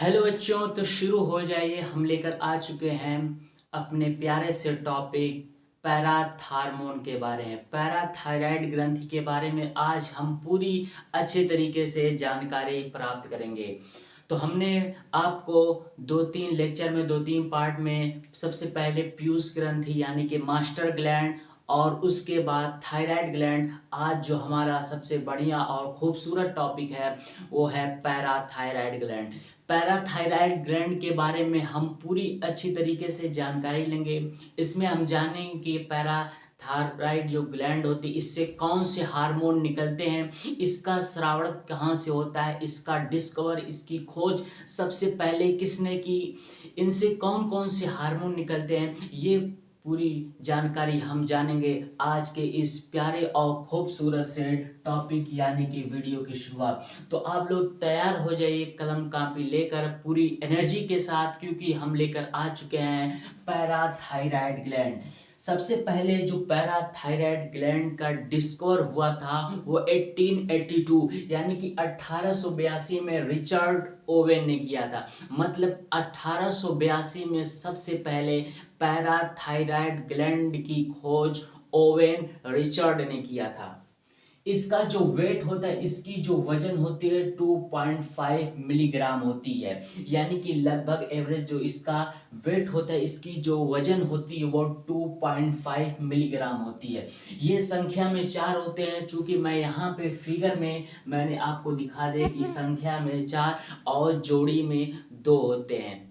Hello बच्चों, तो शुरू हो जाइए। हम लेकर आ चुके हैं अपने प्यारे से टॉपिक पैराथार्मोन के बारे में। पैराथायराइड ग्रंथि के बारे में आज हम पूरी अच्छे तरीके से जानकारी प्राप्त करेंगे। तो हमने आपको दो तीन लेक्चर में, दो तीन पार्ट में, सबसे पहले पीयूष ग्रंथि यानी कि मास्टर ग्लैंड, और उसके बाद थायराइड ग्लैंड। आज जो हमारा सबसे बढ़िया और खूबसूरत टॉपिक है वो है पैराथायराइड ग्लैंड। पैराथायराइड ग्लैंड के बारे में हम पूरी अच्छी तरीके से जानकारी लेंगे। इसमें हम जानेंगे कि पैराथायराइड जो ग्लैंड होती है इससे कौन से हार्मोन निकलते हैं, इसका श्रावण कहाँ से होता है, इसका डिस्कवर, इसकी खोज सबसे पहले किसने की, इनसे कौन कौन से हार्मोन निकलते हैं, ये पूरी जानकारी हम जानेंगे आज के इस प्यारे और खूबसूरत से टॉपिक यानी कि वीडियो की शुरुआत। तो आप लोग तैयार हो जाइए कलम कापी लेकर पूरी एनर्जी के साथ, क्योंकि हम लेकर आ चुके हैं पैराथायराइड ग्लैंड। सबसे पहले जो पैराथायराइड ग्लैंड का डिस्कवर हुआ था वो 1882 यानी कि 1882 में रिचर्ड ओवेन ने किया था। मतलब 1882 में सबसे पहले पैराथायराइड ग्लैंड की खोज ओवेन रिचर्ड ने किया था। इसका जो वेट होता है, इसकी जो वजन होती है 2.5 मिलीग्राम होती है। यानी कि लगभग एवरेज जो इसका वेट होता है, इसकी जो वजन होती है वो 2.5 मिलीग्राम होती है। ये संख्या में चार होते हैं। चूंकि मैं यहाँ पे फिगर में मैंने आपको दिखा दे कि संख्या में चार और जोड़ी में दो होते हैं।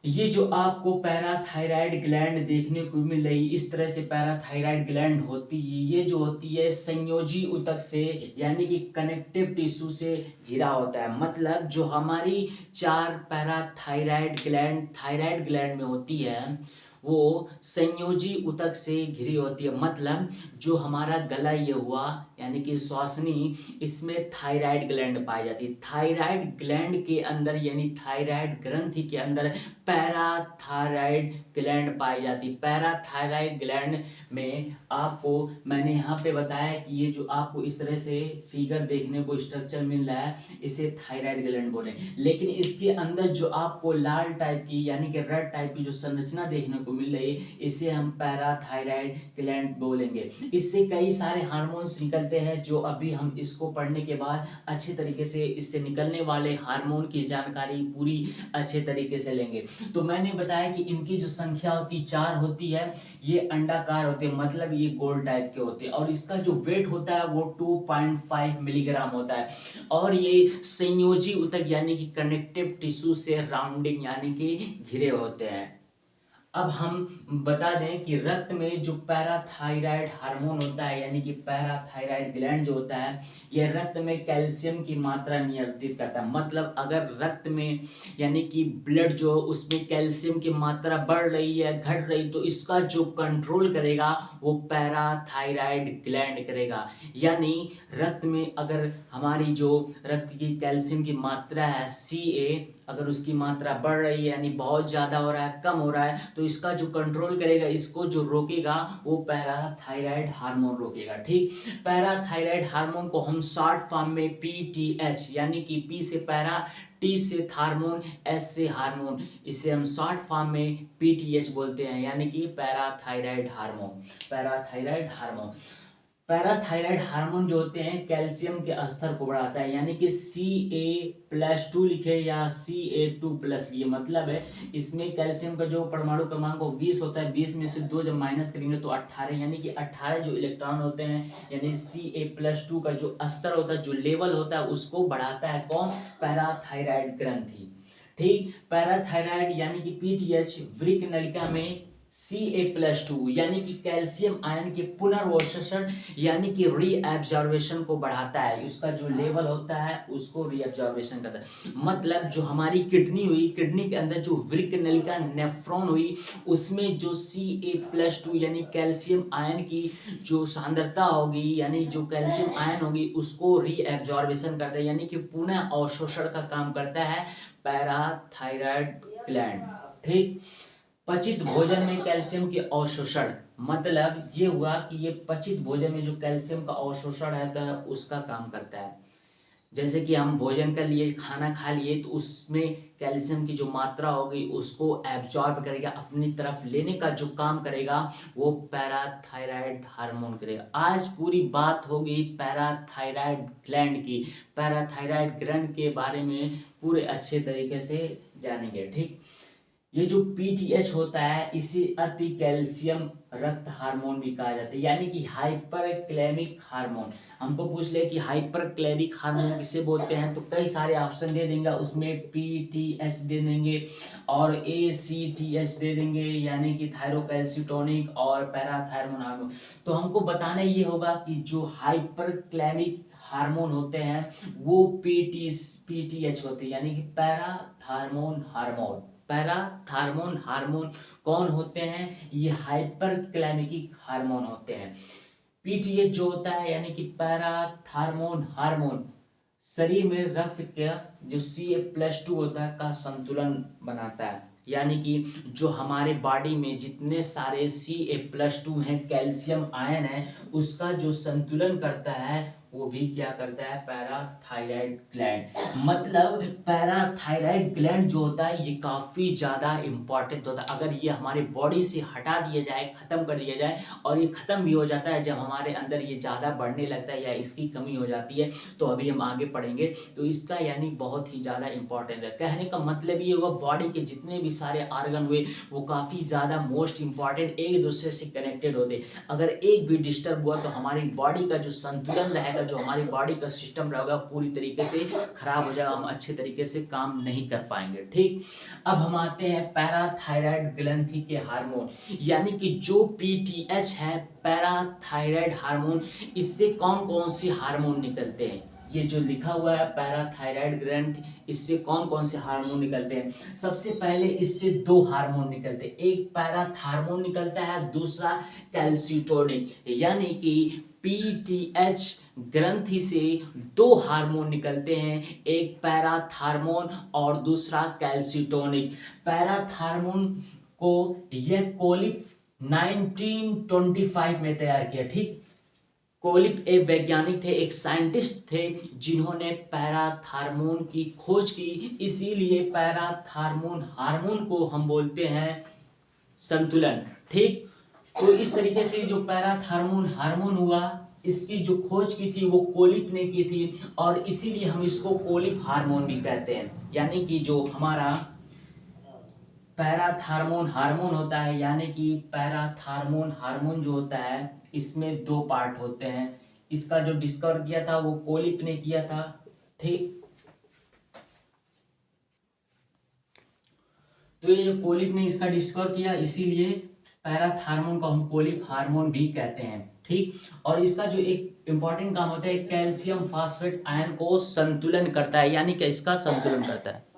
ये जो आपको पैराथायराइड ग्लैंड देखने को मिल रही, इस तरह से पैराथायराइड ग्लैंड होती है। ये जो होती है संयोजी ऊतक से यानी कि कनेक्टिव टिश्यू से घिरा होता है। मतलब जो हमारी चार पैराथायराइड ग्लैंड थायराइड ग्लैंड में होती है वो संयोजी ऊतक से घिरी होती है। मतलब जो हमारा गला ये हुआ यानी कि श्वासनी, इसमें थायराइड ग्लैंड पाई जाती है। थायराइड ग्लैंड के अंदर यानी थायराइड ग्रंथि के अंदर पैराथायराइड ग्लैंड पाई जाती है। पैराथायराइड ग्लैंड में आपको मैंने यहाँ पे बताया कि ये जो आपको इस तरह से फिगर देखने को स्ट्रक्चर मिल रहा है, इसे थायराइड ग्लैंड बोले। लेकिन इसके अंदर जो आपको लाल टाइप की यानी कि रेड टाइप की जो संरचना देखने को मिल रही है, इसे हम पैराथायराइड ग्लैंड बोलेंगे। इससे कई सारे हार्मोन्स निकलते हैं जो अभी हम इसको पढ़ने के बाद अच्छे तरीके से इससे निकलने वाले हार्मोन की जानकारी पूरी अच्छे तरीके से लेंगे। तो मैंने बताया कि इनकी जो संख्या होती चार होती है। ये अंडाकार होते हैं, मतलब ये गोल टाइप के होते हैं, और इसका जो वेट होता है वो 2.5 मिलीग्राम होता है। और ये संयोजी ऊतक यानी कि कनेक्टिव टिश्यू से राउंडिंग यानी कि घिरे होते हैं। अब हम बता दें कि रक्त में जो पैराथायराइड हार्मोन होता है यानी कि पैराथायराइड ग्लैंड जो होता है, यह रक्त में कैल्शियम की मात्रा नियंत्रित करता है। मतलब अगर रक्त में यानी कि ब्लड जो उसमें कैल्शियम की मात्रा बढ़ रही है, घट रही, तो इसका जो कंट्रोल करेगा वो पैराथायराइड ग्लैंड करेगा। यानी रक्त में अगर हमारी जो रक्त की कैल्शियम की मात्रा है Ca, अगर उसकी मात्रा बढ़ रही है यानी बहुत ज़्यादा हो रहा है, कम हो रहा है, तो इसका जो कंट्रोल करेगा, इसको जो रोकेगा वो पैराथायराइड हार्मोन रोकेगा। ठीक, पैराथायराइड हार्मोन को हम शॉर्ट फॉर्म में PTH यानी कि P से पैरा, T से हार्मोन, S से हार्मोन, इसे हम शॉर्ट फॉर्म में PTH बोलते हैं यानी कि parathyroid hormone. Parathyroid hormone parathyroid hormone जो होते हैं कैल्शियम के स्तर को बढ़ाता है। यानी कि Ca+2 लिखे या Ca2+, ये मतलब है इसमें कैल्शियम का जो परमाणु क्रमांक 20 होता है, 20 में से 2 जब माइनस करेंगे तो 18, यानी कि 18 जो इलेक्ट्रॉन होते हैं, यानी Ca+2 का जो स्तर होता है, जो लेवल होता है, उसको बढ़ाता है कौन? पैराथायराइड ग्रंथि। ठीक, पैराथायराइड यानी कि PTH वृक्क नलिका में Ca+2 यानी कि कैल्शियम आयन के पुनर्वशोषण यानी कि रीएब्जॉर्वेशन को बढ़ाता है। उसका जो लेवल होता है उसको रीएब्जॉर्वेशन करता है। मतलब जो हमारी किडनी हुई, किडनी के अंदर जो वृक्क नलिका नेफ्रॉन हुई, उसमें जो Ca+2 यानी कैल्शियम आयन की जो सांद्रता होगी यानी जो कैल्शियम आयन होगी उसको रीएब्जॉर्वेशन करता है, यानी कि पुनः अवशोषण का काम करता है पैराथायराइड ग्लैंड। ठीक, पचित भोजन में कैल्शियम के अवशोषण, मतलब ये हुआ कि ये पचित भोजन में जो कैल्शियम का अवशोषण है तो उसका काम करता है। जैसे कि हम भोजन कर लिए, खाना खा लिए, तो उसमें कैल्शियम की जो मात्रा होगी उसको एब्जॉर्ब करेगा, अपनी तरफ लेने का जो काम करेगा वो पैराथायराइड हार्मोन करेगा। आज पूरी बात होगी पैराथायराइड ग्लैंड की। पैराथायराइड ग्लैंड के बारे में पूरे अच्छे तरीके से जानेंगे। ठीक, ये जो पीटीएच होता है इसे अति कैल्शियम रक्त हार्मोन भी कहा जाता है, यानी कि हाइपरक्लेमिक हार्मोन। हमको पूछ ले कि हाइपरक्लेमिक हार्मोन किसे बोलते हैं, तो कई सारे ऑप्शन दे देंगे, उसमें पीटीएच दे देंगे और एसीटीएच दे देंगे, यानी कि थायरोकैल्सिटोनिक और पैराथायरमोन हार्मोन। तो हमको बताना ये होगा कि जो हाइपरक्लेमिक हार्मोन होते हैं वो पीटीएच होते हैं, यानी कि पैराथार्मोन हार्मोन। पैराथार्मोन हार्मोन कौन होते हैं, ये हाइपरक्लाइमेटिक हार्मोन होते हैं। पीटीएच जो होता है यानी कि पैराथार्मोन हार्मोन शरीर में रक्त का जो Ca+2 होता है का संतुलन बनाता है, यानी कि जो हमारे बॉडी में जितने सारे Ca+2 हैं, कैल्शियम आयन है, उसका जो संतुलन करता है वो भी क्या करता है, पैराथायराइड ग्लैंड। मतलब पैराथायराइड ग्लैंड जो होता है ये काफ़ी ज़्यादा इम्पॉर्टेंट होता है। अगर ये हमारे बॉडी से हटा दिया जाए, ख़त्म कर दिया जाए, और ये ख़त्म भी हो जाता है जब हमारे अंदर ये ज़्यादा बढ़ने लगता है या इसकी कमी हो जाती है, तो अभी हम आगे पढ़ेंगे, तो इसका यानी बहुत ही ज़्यादा इम्पॉर्टेंट है। कहने का मतलब ये होगा बॉडी के जितने भी सारे ऑर्गन हुए वो काफ़ी ज़्यादा मोस्ट इम्पॉर्टेंट एक दूसरे से कनेक्टेड होते। अगर एक भी डिस्टर्ब हुआ तो हमारी बॉडी का जो संतुलन रहेगा, जो हमारी बॉडी का सिस्टम रहेगा पूरी तरीके से खराब हो जाएगा, हम अच्छे तरीके से काम नहीं कर पाएंगे। ठीक, अब हम आते हैं पैराथायराइड ग्रंथि के हार्मोन, यानी कि जो पीटीएच है पैराथायराइड हार्मोन, इससे कौन कौन से हार्मोन निकलते हैं, ये जो लिखा हुआ है पैराथायराइड ग्रंथि, इससे कौन कौन से हार्मोन निकलते हैं। सबसे पहले इससे दो हार्मोन निकलते हैं, एक पैराथार्मोन निकलता है, दूसरा कैल्सिटोनिक, यानी कि पीटीएच ग्रंथि से दो हार्मोन निकलते हैं, एक पैराथार्मोन और दूसरा कैल्सिटोनिक। पैराथार्मोन को यह कोलिप 1925 में तैयार किया। ठीक, कोलिप एक वैज्ञानिक थे, एक साइंटिस्ट थे जिन्होंने पैराथार्मोन की खोज की, इसीलिए पैराथार्मोन हार्मोन को हम बोलते हैं संतुलन। ठीक, तो इस तरीके से जो पैराथार्मोन हार्मोन हुआ, इसकी जो खोज की थी वो कोलिप ने की थी, और इसीलिए हम इसको कोलिप हार्मोन भी कहते हैं। यानी कि जो हमारा पैराथार्मोन हार्मोन होता है, यानी कि पैराथार्मोन हार्मोन जो होता है इसमें दो पार्ट होते हैं। इसका जो डिस्कवर किया था वो कोलिप ने किया था। ठीक, तो ये जो कोलिप ने इसका डिस्कवर किया, इसीलिए पैराथार्मोन को हम कोलिप हार्मोन भी कहते हैं। ठीक, और इसका जो एक इंपॉर्टेंट काम होता है कैल्शियम फास्फेट आयन को संतुलन करता है, यानी कि इसका संतुलन करता है।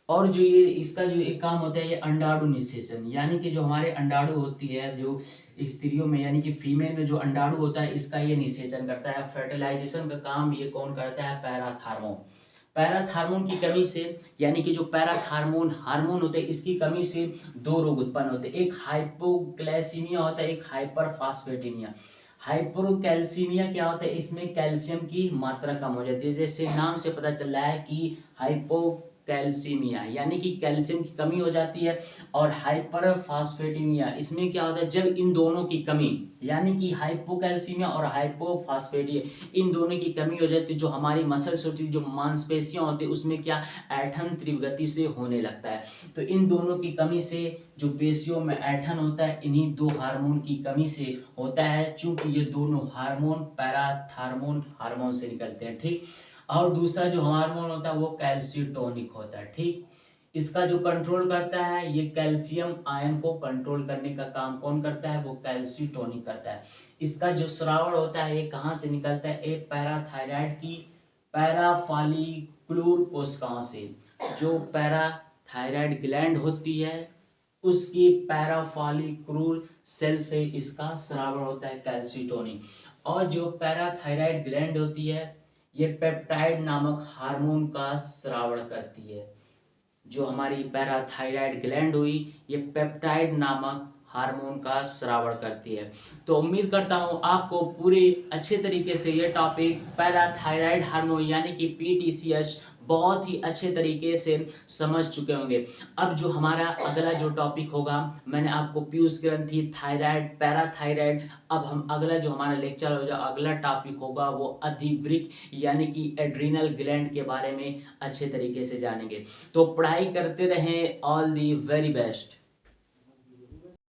और जो ये इसका जो एक काम होता है ये अंडाणु निषेचन, यानी कि जो हमारे अंडाणु होती है जो स्त्रियों में, यानी कि फीमेल में जो अंडाणु होता है इसका ये निषेचन करता है। फर्टिलाइजेशन का काम ये कौन करता है, पैराथार्मोन। पैराथार्मोन की कमी से, यानी कि जो पैराथार्मोन हार्मोन होते हैं इसकी कमी से दो रोग उत्पन्न होते हैं, एक हाइपोग्लाइसीमिया होता है, एक हाइपरफास्फेटेमिया। हाइपोकैल्सीमिया क्या होता है, इसमें कैल्शियम की मात्रा कम हो जाती है, जैसे नाम से पता चल रहा है कि हाइपोकैल्सीमिया यानी कि कैल्शियम की कमी हो जाती है, और हाइपरफास्फेटेमिया इसमें क्या होता है, जब इन दोनों की कमी, यानी कि हाइपोकैल्सीमिया और हाइपोफास्फेटिया इन दोनों की कमी हो जाती है, जो हमारी मसल्स होती है, जो मांसपेशियां होती है, उसमें क्या ऐठन तीव्र गति से होने लगता है। तो इन दोनों की कमी से जो पेशियों में ऐठन होता है इन्हीं दो हार्मोन की कमी से होता है, चूंकि ये दोनों हार्मोन पैराथार्मोन हार्मोन से निकलते हैं। ठीक, और दूसरा जो हार्मोन होता है वो कैल्सिटोनिक होता है। ठीक, इसका जो कंट्रोल करता है, ये कैल्शियम आयन को कंट्रोल करने का काम कौन करता है, वो कैल्सिटोनिक करता है। इसका जो स्राव होता है ये कहाँ से निकलता है, एक पैराथायराइड की पैराफॉलिकुलर कोशिकाओं से। जो पैराथायराइड ग्लैंड होती है उसकी पैराफॉलिकुलर सेल से इसका स्राव होता है कैल्सिटोनिक। और जो पैराथायराइड ग्लैंड होती है ये पेप्टाइड नामक हार्मोन का स्रावण करती है। जो हमारी पैराथायराइड ग्लैंड हुई ये पेप्टाइड नामक हार्मोन का स्राव करती है। तो उम्मीद करता हूँ आपको पूरे अच्छे तरीके से ये टॉपिक पैराथायराइड हार्मोन यानी कि पीटीसीएच बहुत ही अच्छे तरीके से समझ चुके होंगे। अब जो हमारा अगला जो टॉपिक होगा, मैंने आपको पीयूष ग्रंथि, थायराइड, पैराथायराइड, अब हम अगला जो हमारा लेक्चर हो जाए अगला टॉपिक होगा वो अधिवृक्क यानी कि एड्रीनल ग्लैंड के बारे में अच्छे तरीके से जानेंगे। तो पढ़ाई करते रहें। All the very best.